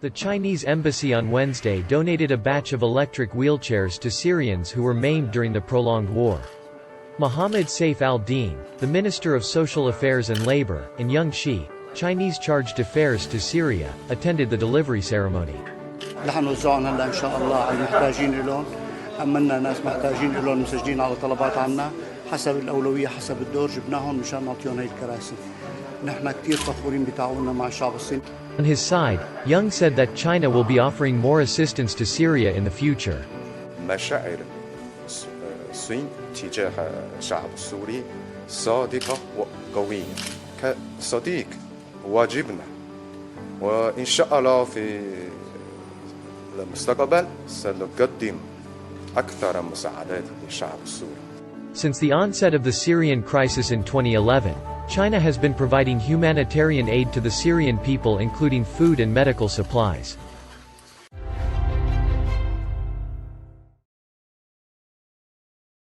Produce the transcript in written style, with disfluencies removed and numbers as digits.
The Chinese embassy on Wednesday donated a batch of electric wheelchairs to Syrians who were maimed during the prolonged war. Mohammed Saif al-Din, the Minister of Social Affairs and Labor, and Yang Shi, Chinese chargé d'affaires to Syria, attended the delivery ceremony. نحن وزعنا هلا ان شاء الله على المحتاجين لهم، امنا ناس محتاجين لهم مسجلين على طلبات عنا حسب الاولويه حسب الدور جبناهم مشان نعطيهم هي الكراسي. نحن كثير فخورين بتعاوننا مع الشعب الصيني. On his side, Yang said that China will be offering more assistance to Syria in the future. مشاعر الصين تجاه الشعب السوري صادقة وقوية كصديق واجبنا، وإن شاء الله في المستقبل سنقدم أكثر مساعدات للشعب السوري. Since the onset of the Syrian crisis in 2011, China has been providing humanitarian aid to the Syrian people, including food and medical supplies.